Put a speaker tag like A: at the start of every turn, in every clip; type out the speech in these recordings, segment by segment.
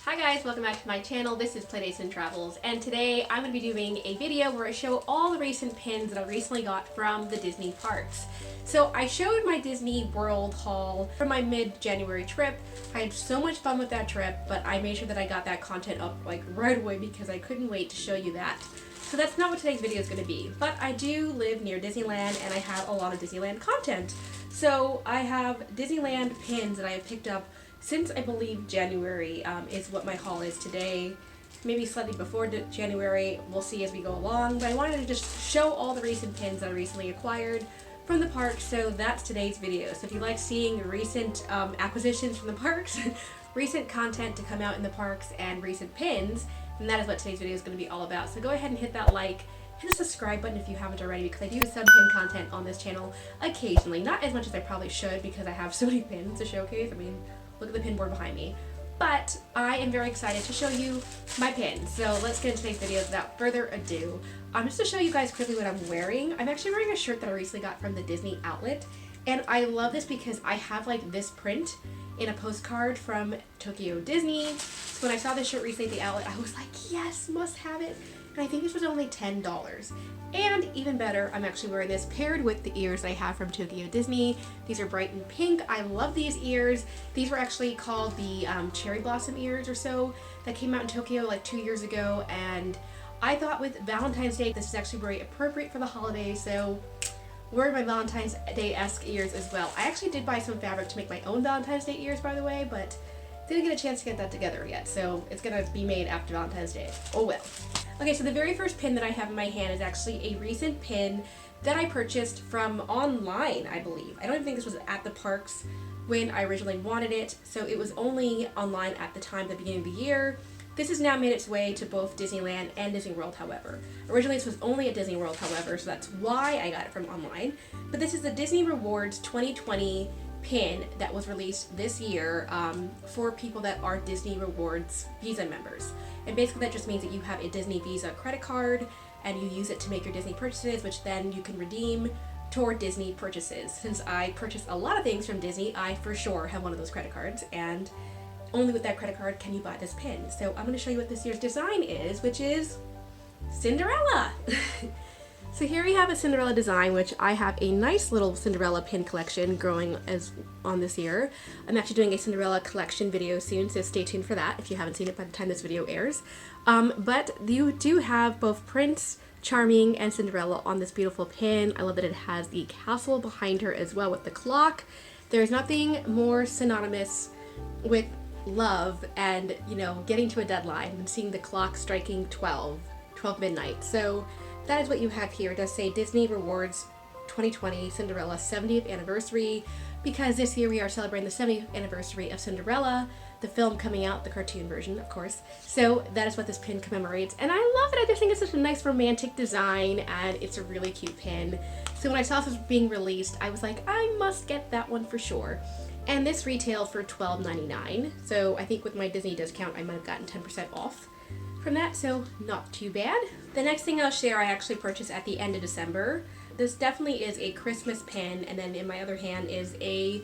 A: Hi guys, welcome back to my channel. This is Playdates and Travels, and today I'm going to be doing a video where I show all the recent pins that I recently got from the Disney parks. So I showed my Disney World haul from my mid-January trip. I had so much fun with that trip, but I made sure that I got that content up like right away because I couldn't wait to show you that. So that's not what today's video is going to be, but I do live near Disneyland and I have a lot of Disneyland content. So I have Disneyland pins that I have picked up since I believe January is what my haul is today. Maybe slightly before January, we'll see as we go along, but I wanted to just show all the recent pins that I recently acquired from the park, so that's today's video. So if you like seeing recent acquisitions from the parks, recent content to come out in the parks, and recent pins, then that is what today's video is going to be all about. So go ahead and hit that like, hit the subscribe button if you haven't already, because I do some pin content on this channel occasionally. Not as much as I probably should because I have so many pins to showcase. I mean, look at the pin board behind me. But I am very excited to show you my pins. So let's get into today's video without further ado. Just to show you guys quickly what I'm wearing. I'm actually wearing a shirt that I recently got from the Disney outlet. And I love this because I have like this print in a postcard from Tokyo Disney. So when I saw this shirt recently at the outlet, I was like, yes, must have it. And I think this was only $10. And even better, I'm actually wearing this paired with the ears I have from Tokyo Disney. These are bright and pink. I love these ears. These were actually called the cherry blossom ears or so that came out in Tokyo like 2 years ago. And I thought with Valentine's Day, this is actually very appropriate for the holidays. So wearing my Valentine's Day-esque ears as well. I actually did buy some fabric to make my own Valentine's Day ears, by the way, but didn't get a chance to get that together yet. So it's gonna be made after Valentine's Day. Oh well. Okay, so the very first pin that I have in my hand is actually a recent pin that I purchased from online, I believe. I don't even think this was at the parks when I originally wanted it, so it was only online at the time, the beginning of the year. This has now made its way to both Disneyland and Disney World, however. Originally this was only at Disney World, however, so that's why I got it from online. But this is the Disney Rewards 2020 pin that was released this year for people that are Disney Rewards Visa members. And basically that just means that you have a Disney Visa credit card and you use it to make your Disney purchases, which then you can redeem toward Disney purchases. Since I purchase a lot of things from Disney, I for sure have one of those credit cards, and only with that credit card can you buy this pin. So I'm going to show you what this year's design is, which is Cinderella. So here we have a Cinderella design, which I have a nice little Cinderella pin collection growing as on this year. I'm actually doing a Cinderella collection video soon, so stay tuned for that if you haven't seen it by the time this video airs. But you do have both Prince Charming and Cinderella on this beautiful pin. I love that it has the castle behind her as well with the clock. There's nothing more synonymous with love and, you know, getting to a deadline and seeing the clock striking 12 midnight. So that is what you have here. It does say Disney Rewards 2020 Cinderella 70th anniversary, because this year we are celebrating the 70th anniversary of Cinderella, the film coming out, the cartoon version, of course. So that is what this pin commemorates, and I love it. I just think it's such a nice romantic design, and it's a really cute pin. So when I saw this was being released, I was like, I must get that one for sure. And this retailed for $12.99, so I think with my Disney discount I might have gotten 10% off from that, so not too bad. The next thing I'll share I actually purchased at the end of December. This definitely is a Christmas pin, and then in my other hand is a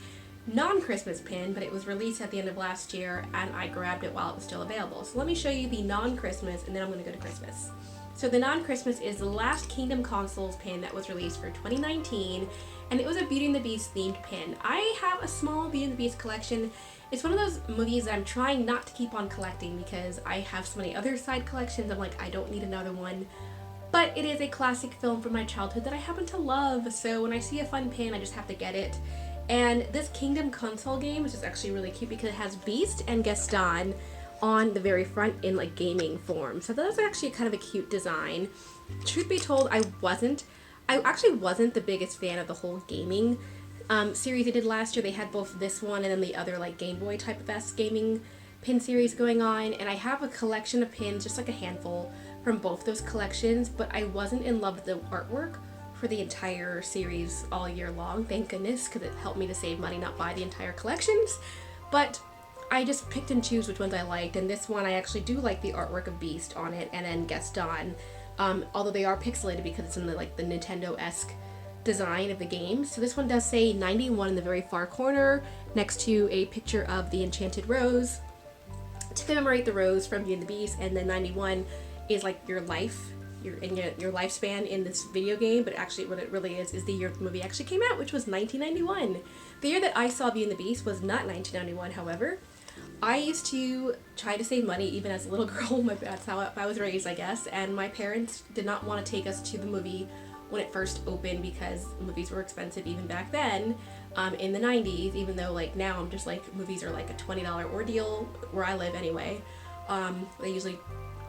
A: non-Christmas pin, but it was released at the end of last year and I grabbed it while it was still available. So let me show you the non-Christmas and then I'm going to go to Christmas. So the non-Christmas is the Last Kingdom Consoles pin that was released for 2019, and it was a Beauty and the Beast themed pin. I have a small Beauty and the Beast collection. It's one of those movies that I'm trying not to keep on collecting because I have so many other side collections. I'm like, I don't need another one. But it is a classic film from my childhood that I happen to love, so when I see a fun pin, I just have to get it. And this Kingdom console game is just actually really cute because it has Beast and Gaston on the very front in like gaming form. So that was actually kind of a cute design. Truth be told, I actually wasn't the biggest fan of the whole gaming series they did last year. They had both this one and then the other like Game Boy type of gaming pin series going on, and I have a collection of pins, just like a handful from both those collections, but I wasn't in love with the artwork for the entire series all year long, thank goodness, because it helped me to save money, not buy the entire collections. But I just picked and choose which ones I liked, and this one I actually do like the artwork of Beast on it, and then Gaston, although they are pixelated because it's in the like the Nintendo-esque design of the game. So this one does say 91 in the very far corner next to a picture of the Enchanted Rose. to commemorate the rose from Beauty and the Beast, and then 91 is like your life, your lifespan in this video game, but actually what it really is the year the movie actually came out, which was 1991. The year that I saw Beauty and the Beast was not 1991, however. I used to try to save money even as a little girl. That's how I was raised, I guess, and my parents did not want to take us to the movie when it first opened because movies were expensive even back then, in the 90s, even though like now I'm just like, movies are like a $20 ordeal where I live anyway. They usually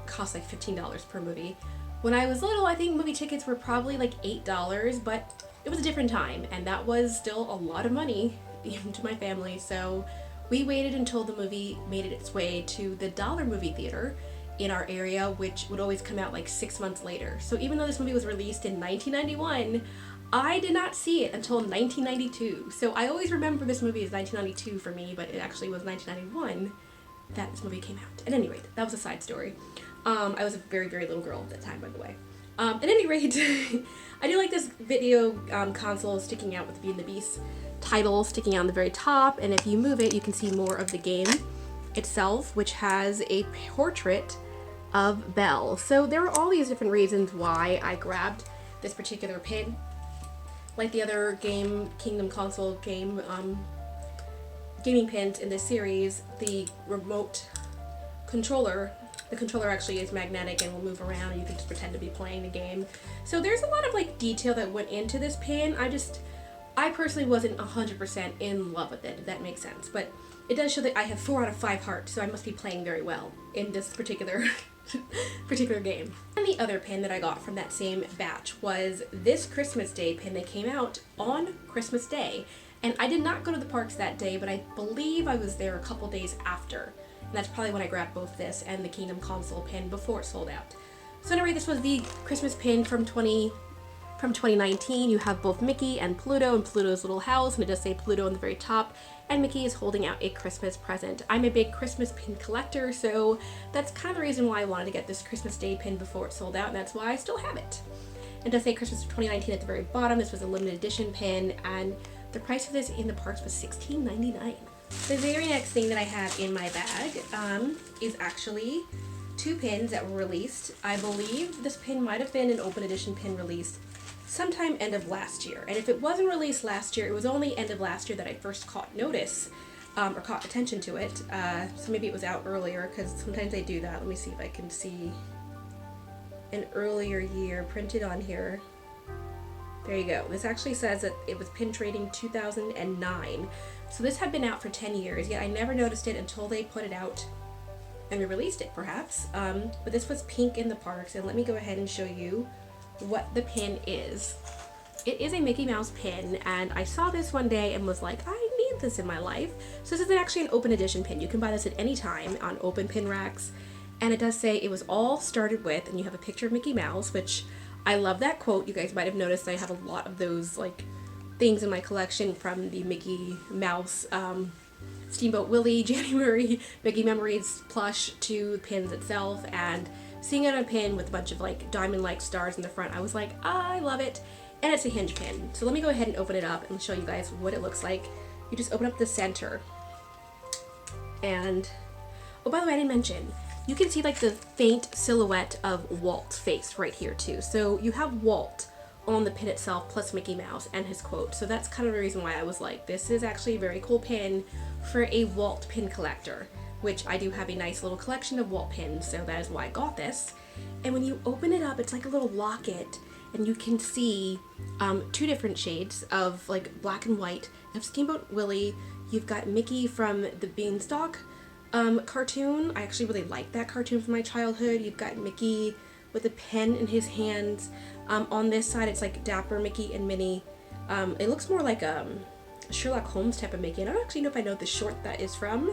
A: cost like $15 per movie. When I was little, I think movie tickets were probably like $8, but it was a different time, and that was still a lot of money even to my family, so we waited until the movie made it its way to the Dollar Movie Theater in our area, which would always come out like 6 months later. So even though this movie was released in 1991, I did not see it until 1992. So I always remember this movie as 1992 for me, but it actually was 1991 that this movie came out. At any rate, that was a side story. I was a very, very little girl at that time, by the way. At any rate, I do like this video console sticking out with Beauty and the Beast title sticking out on the very top, and if you move it, you can see more of the game itself, which has a portrait of Belle. So there are all these different reasons why I grabbed this particular pin. Like the other game, Kingdom console game, gaming pins in this series, the remote controller, the controller actually is magnetic and will move around, and you can just pretend to be playing the game. So there's a lot of like detail that went into this pin. I personally wasn't 100% in love with it, if that makes sense, but it does show that I have 4 out of 5 hearts, so I must be playing very well in this particular game. And the other pin that I got from that same batch was this Christmas Day pin that came out on Christmas Day. And I did not go to the parks that day, but I believe I was there a couple days after. And that's probably when I grabbed both this and the Kingdom console pin before it sold out. So anyway, this was the Christmas pin from 2019. You have both Mickey and Pluto's little house, and it does say Pluto on the very top, and Mickey is holding out a Christmas present. I'm a big Christmas pin collector, so that's kind of the reason why I wanted to get this Christmas Day pin before it sold out, and that's why I still have it. It does say Christmas 2019 at the very bottom. This was a limited edition pin, and the price of this in the parks was $16.99. The very next thing that I have in my bag is actually 2 pins that were released. I believe this pin might have been an open edition pin released sometime end of last year. And if it wasn't released last year, it was only end of last year that I first caught notice, or caught attention to it. So maybe it was out earlier, because sometimes they do that. Let me see if I can see an earlier year printed on here. There you go. This actually says that it was pin trading 2009. So this had been out for 10 years, yet I never noticed it until they put it out and re-released it, perhaps. But this was pink in the parks, and let me go ahead and show you what the pin is. It is a Mickey Mouse pin, and I saw this one day and was like, I need this in my life. So this is actually an open edition pin. You can buy this at any time on open pin racks, and it does say it was all started with, and you have a picture of Mickey Mouse, which I love that quote. You guys might have noticed I have a lot of those like things in my collection, from the Mickey Mouse, Steamboat Willie, January, Mickey Memories plush to pins itself, and seeing it on a pin with a bunch of like diamond-like stars in the front, I was like, I love it. And it's a hinge pin. So let me go ahead and open it up and show you guys what it looks like. You just open up the center. And, oh, by the way, I didn't mention, you can see like the faint silhouette of Walt's face right here too. So you have Walt on the pin itself plus Mickey Mouse and his quote. So that's kind of the reason why I was like, this is actually a very cool pin for a Walt pin collector, which I do have a nice little collection of Walt pins, so that is why I got this. And when you open it up, it's like a little locket, and you can see 2 different shades of like black and white. You have Steamboat Willie, you've got Mickey from the Beanstalk cartoon. I actually really like that cartoon from my childhood. You've got Mickey with a pen in his hands. On this side, it's like Dapper Mickey and Minnie. It looks more like a Sherlock Holmes type of Mickey, and I don't actually know if I know the short that is from.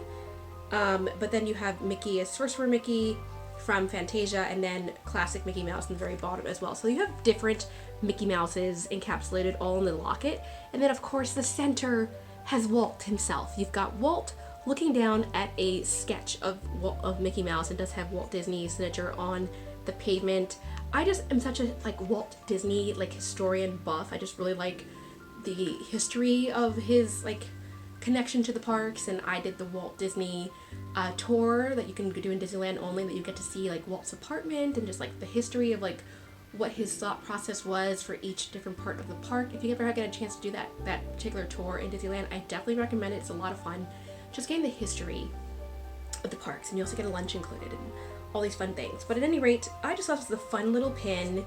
A: But then you have Mickey as Sorcerer Mickey from Fantasia, and then classic Mickey Mouse on the very bottom as well. So you have different Mickey Mouses encapsulated all in the locket. And then of course the center has Walt himself. You've got Walt looking down at a sketch of Mickey Mouse. It does have Walt Disney's signature on the pavement. I just am such a like Walt Disney like historian buff. I just really like the history of his like connection to the parks, and I did the Walt Disney tour that you can do in Disneyland only, that you get to see like Walt's apartment and just like the history of like what his thought process was for each different part of the park. If you ever get a chance to do that particular tour in Disneyland, I definitely recommend it. It's a lot of fun, just getting the history of the parks, and you also get a lunch included and all these fun things. But at any rate, I just thought this was a fun little pin,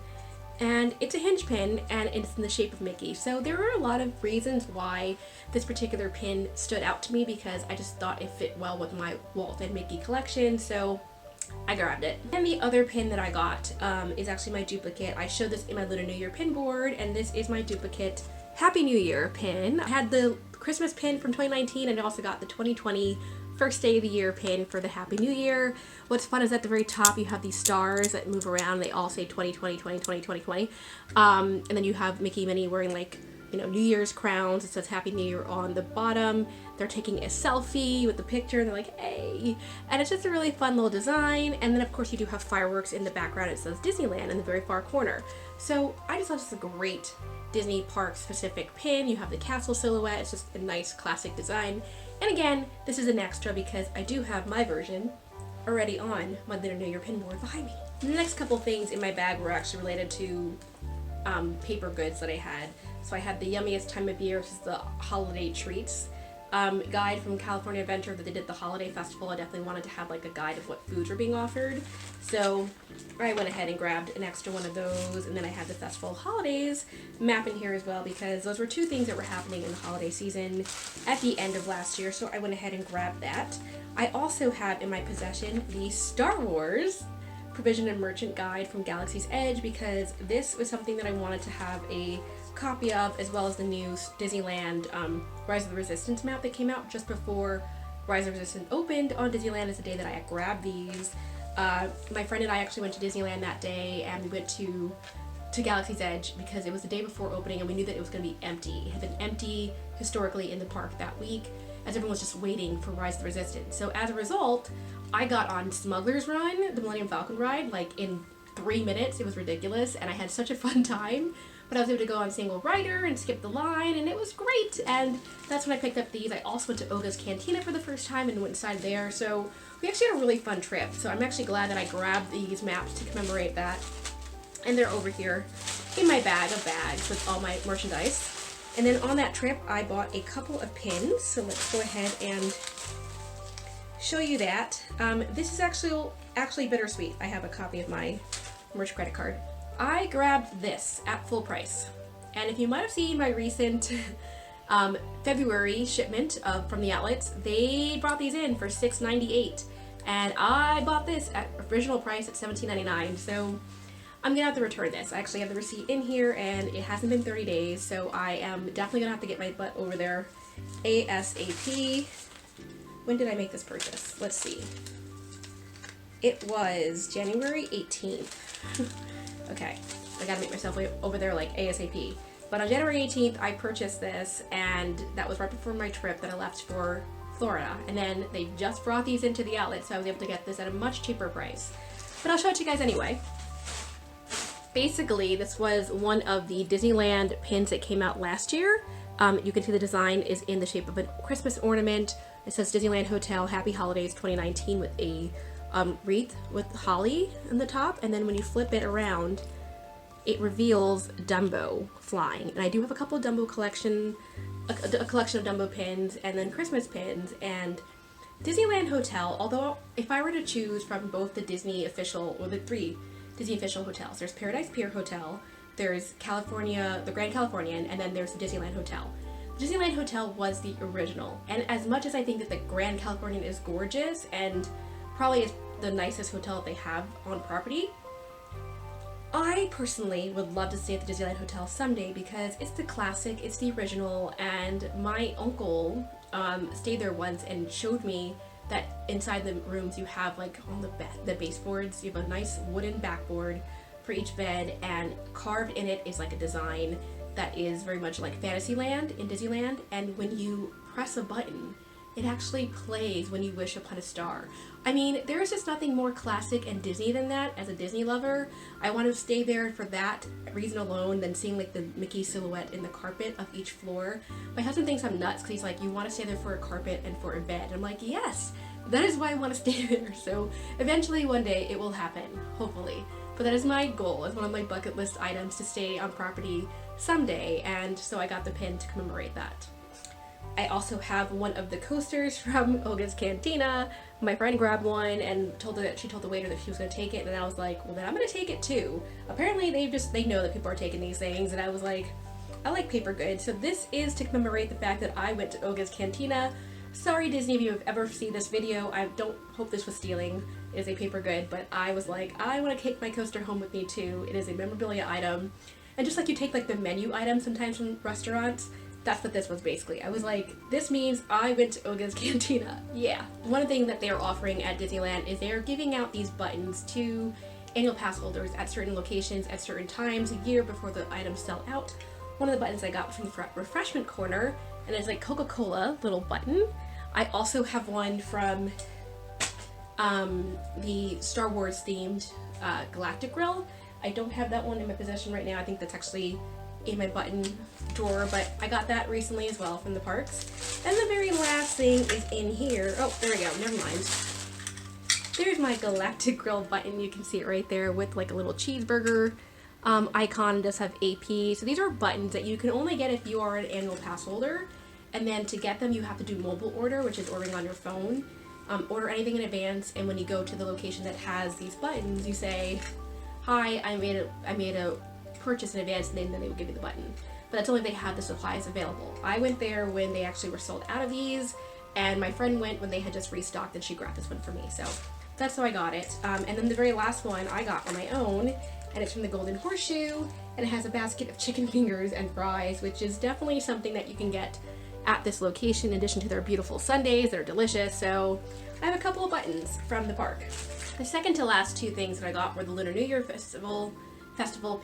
A: and it's a hinge pin, and it's in the shape of Mickey. So there are a lot of reasons why this particular pin stood out to me, because I just thought it fit well with my Walt and Mickey collection, so I grabbed it. And the other pin that I got is actually my duplicate. I showed this in my Lunar New Year pin board, and this is my duplicate Happy New Year pin. I had the Christmas pin from 2019, and I also got the 2020 first day of the year pin for the Happy New Year. What's fun is at the very top you have these stars that move around. They all say 2020, 2020, 2020. And then you have Mickey and Minnie wearing like, you know, New Year's crowns. It says Happy New Year on the bottom. They're taking a selfie with the picture, and they're like, hey. And it's just a really fun little design. And then of course you do have fireworks in the background. It says Disneyland in the very far corner. So I just thought this was a great Disney park specific pin. You have the castle silhouette. It's just a nice classic design. And again, this is an extra because I do have my version already on my Lunar New Year pin board behind me. The next couple things in my bag were actually related to paper goods that I had. So I had the Yummiest Time of Year, which is the holiday treats guide from California Adventure that they did the holiday festival. I definitely wanted to have like a guide of what foods were being offered. So I went ahead and grabbed an extra one of those, and then I had the Festival Holidays map in here as well, because those were two things that were happening in the holiday season at the end of last year, so I went ahead and grabbed that. I also have in my possession the Star Wars Provision and Merchant Guide from Galaxy's Edge, because this was something that I wanted to have a copy of, as well as the new Disneyland Rise of the Resistance map that came out just before Rise of the Resistance opened on Disneyland. Is the day that I grabbed these. My friend and I actually went to Disneyland that day, and we went to Galaxy's Edge because it was the day before opening, and we knew that it was going to be empty. It had been empty historically in the park that week, as everyone was just waiting for Rise of the Resistance. So as a result, I got on Smuggler's Run, the Millennium Falcon ride, like in 3 minutes. It was ridiculous, and I had such a fun time. But I was able to go on single rider and skip the line, and it was great. And that's when I picked up these. I also went to Bocas Cantina for the first time and went inside there. So we actually had a really fun trip. So I'm actually glad that I grabbed these maps to commemorate that. And they're over here in my bag of bags with all my merchandise. And then on that trip, I bought a couple of pins. So let's go ahead and show you that. This is actually bittersweet. I have a copy of my merch credit card. I grabbed this at full price, and if you might have seen my recent February shipment from the outlets, they brought these in for $6.98, and I bought this at original price at $17.99. So I'm gonna have to return this. I actually have the receipt in here, and it hasn't been 30 days, so I am definitely gonna have to get my butt over there ASAP. When did I make this purchase? Let's see. It was January 18th. Okay, I gotta make myself way over there like ASAP. But on January 18th, I purchased this, and that was right before my trip that I left for Florida. And then they just brought these into the outlet, so I was able to get this at a much cheaper price. But I'll show it to you guys anyway. Basically, this was one of the Disneyland pins that came out last year. You can see the design is in the shape of a Christmas ornament. It says Disneyland Hotel Happy Holidays 2019 with a wreath with holly in the top, and then when you flip it around, it reveals Dumbo flying. And I do have a couple of Dumbo collection, a collection of Dumbo pins, and then Christmas pins. And Disneyland Hotel, although if I were to choose from both the Disney official, or the 3 Disney official hotels, there's Paradise Pier Hotel, there's California, the Grand Californian, and then there's the Disneyland Hotel. The Disneyland Hotel was the original, and as much as I think that the Grand Californian is gorgeous and probably is the nicest hotel that they have on property, I personally would love to stay at the Disneyland Hotel someday because it's the classic, it's the original, and my uncle stayed there once and showed me that inside the rooms you have, like, on the baseboards, you have a nice wooden backboard for each bed, and carved in it is like a design that is very much like Fantasyland in Disneyland, and when you press a button, it actually plays when you wish upon a star. I mean, there is just nothing more classic and Disney than that. As a Disney lover, I want to stay there for that reason alone than seeing like the Mickey silhouette in the carpet of each floor. My husband thinks I'm nuts because he's like, you want to stay there for a carpet and for a bed. I'm like, yes, that is why I want to stay there. So eventually one day it will happen, hopefully. But that is my goal, as one of my bucket list items, to stay on property someday, and so I got the pin to commemorate that. I also have one of the coasters from Bocas Cantina. My friend grabbed one and she told the waiter that she was going to take it, and I was like, well then I'm going to take it too. Apparently they know that people are taking these things, and I was like, I like paper goods. So this is to commemorate the fact that I went to Bocas Cantina. Sorry Disney if you have ever seen this video, I don't hope this was stealing. It is a paper good, but I was like, I want to take my coaster home with me too. It is a memorabilia item. And just like you take like the menu items sometimes from restaurants, that's what this was basically. I was like, this means I went to Bocas Cantina. Yeah. One thing that they are offering at Disneyland is they are giving out these buttons to annual pass holders at certain locations at certain times a year before the items sell out. One of the buttons I got was from the refreshment corner, and it's like Coca-Cola little button. I also have one from the Star Wars themed Galactic Grill. I don't have that one in my possession right now. I think that's actually in my button drawer, but I got that recently as well from the parks. And the very last thing is in here. Oh, there we go, never mind. There's my Galactic Grill button. You can see it right there with like a little cheeseburger icon. It does have AP. So these are buttons that you can only get if you are an annual pass holder. And then to get them, you have to do mobile order, which is ordering on your phone. Order anything in advance, and when you go to the location that has these buttons, you say, hi, I made a purchase in advance, and then they will give you the button. But that's only if they have the supplies available. I went there when they actually were sold out of these, and my friend went when they had just restocked, and she grabbed this one for me. So that's how I got it. And then the very last one I got on my own, and it's from the Golden Horseshoe, and it has a basket of chicken fingers and fries, which is definitely something that you can get at this location in addition to their beautiful sundaes that are delicious. So I have a couple of buttons from the park. The second to last two things that I got were the Lunar New Year Festival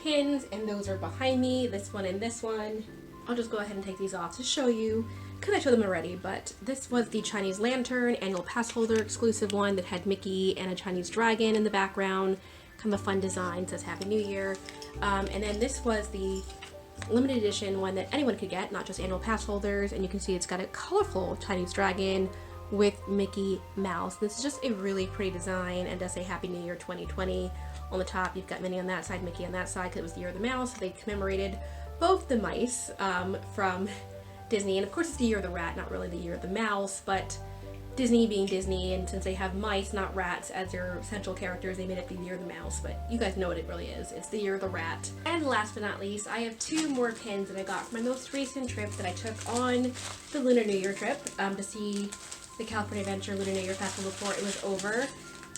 A: pins, and those are behind me, this one and this one. I'll just go ahead and take these off to show you because I showed them already, but this was the Chinese Lantern annual pass holder exclusive one that had Mickey and a Chinese dragon in the background. Kind of a fun design, says Happy New Year. And then this was the limited edition one that anyone could get, not just annual pass holders, and you can see it's got a colorful Chinese dragon with Mickey Mouse. This is just a really pretty design, and does say Happy New Year 2020 on the top. You've got Minnie on that side, Mickey on that side, because it was the year of the mouse. They commemorated both the mice from Disney, and of course it's the year of the rat, not really the year of the mouse, but Disney being Disney, and since they have mice, not rats, as their central characters, they made it the year of the mouse, but you guys know what it really is. It's the year of the rat. And last but not least, I have two more pins that I got from my most recent trip that I took on the Lunar New Year trip to see the California Adventure Lunar New Year Festival before it was over.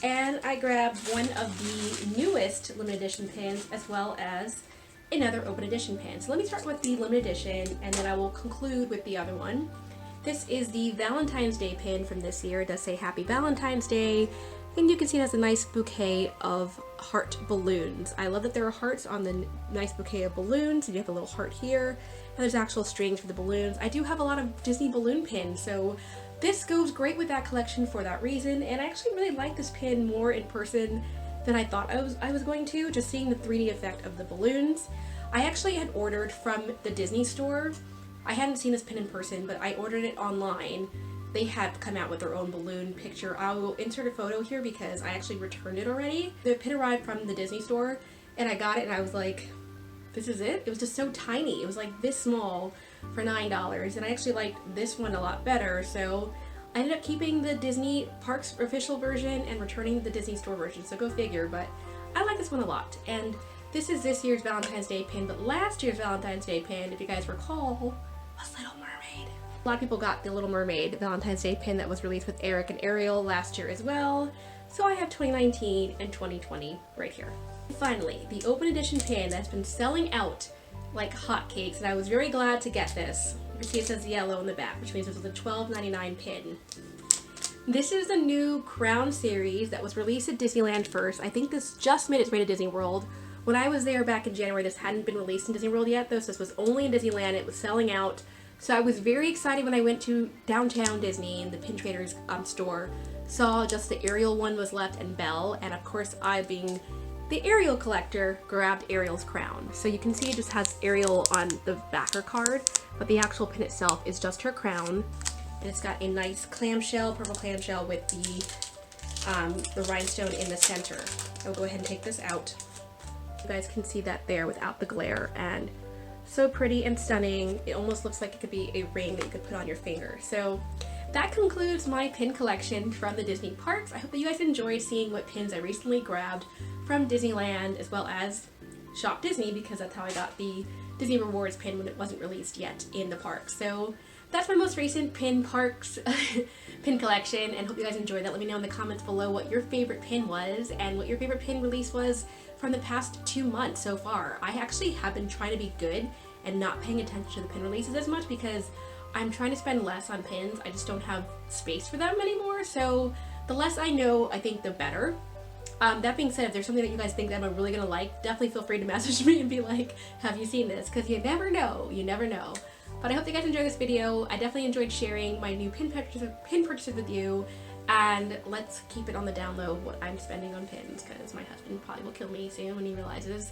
A: And I grabbed one of the newest limited edition pins as well as another open edition pin. So let me start with the limited edition, and then I will conclude with the other one. This is the Valentine's Day pin from this year. It does say Happy Valentine's Day, and you can see it has a nice bouquet of heart balloons. I love that there are hearts on the nice bouquet of balloons, and you have a little heart here, and there's actual strings for the balloons. I do have a lot of Disney balloon pins, so this goes great with that collection for that reason, and I actually really like this pin more in person than I thought I was going to, just seeing the 3D effect of the balloons. I actually had ordered from the Disney store. I hadn't seen this pin in person, but I ordered it online. They had come out with their own balloon picture. I will insert a photo here because I actually returned it already. The pin arrived from the Disney store, and I got it and I was like, this is it? It was just so tiny. It was like this small for $9, and I actually liked this one a lot better, so I ended up keeping the Disney Parks official version and returning the Disney store version, so go figure, but I like this one a lot. And this is this year's Valentine's Day pin, but last year's Valentine's Day pin, if you guys recall, was Little Mermaid. A lot of people got the Little Mermaid Valentine's Day pin that was released with Eric and Ariel last year as well. So I have 2019 and 2020 right here. Finally, the open edition pin that's been selling out like hotcakes, and I was very glad to get this. You can see it says yellow in the back, which means it was a $12.99 pin. This is the new Crown series that was released at Disneyland first. I think this just made its way to Disney World. When I was there back in January, this hadn't been released in Disney World yet, though, so this was only in Disneyland. It was selling out So I was very excited when I went to downtown Disney in the Pin Traders store, saw just the Ariel one was left and Belle, and of course I, being the Ariel collector, grabbed Ariel's crown. So you can see it just has Ariel on the backer card, but the actual pin itself is just her crown. And it's got a nice clamshell, purple clamshell with the rhinestone in the center. I'll go ahead and take this out. You guys can see that there without the glare, and so pretty and stunning. It almost looks like it could be a ring that you could put on your finger. So that concludes my pin collection from the Disney parks. I hope that you guys enjoyed seeing what pins I recently grabbed from Disneyland, as well as Shop Disney, because that's how I got the Disney Rewards pin when it wasn't released yet in the park. So that's my most recent pin parks pin collection, and hope you guys enjoyed that. Let me know in the comments below what your favorite pin was and what your favorite pin release was from the past 2 months so far. I actually have been trying to be good and not paying attention to the pin releases as much because I'm trying to spend less on pins. I just don't have space for them anymore, so the less I know, I think the better. That being said, if there's something that you guys think that I'm really gonna like, definitely feel free to message me and be like, have you seen this? Because you never know, you never know. But I hope you guys enjoyed this video. I definitely enjoyed sharing my new pin purchases with you, and let's keep it on the down low what I'm spending on pins, because my husband probably will kill me soon when he realizes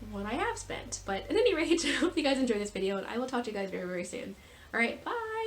A: what I have spent. But at any rate, I hope you guys enjoyed this video, and I will talk to you guys very, very soon. Alright, bye!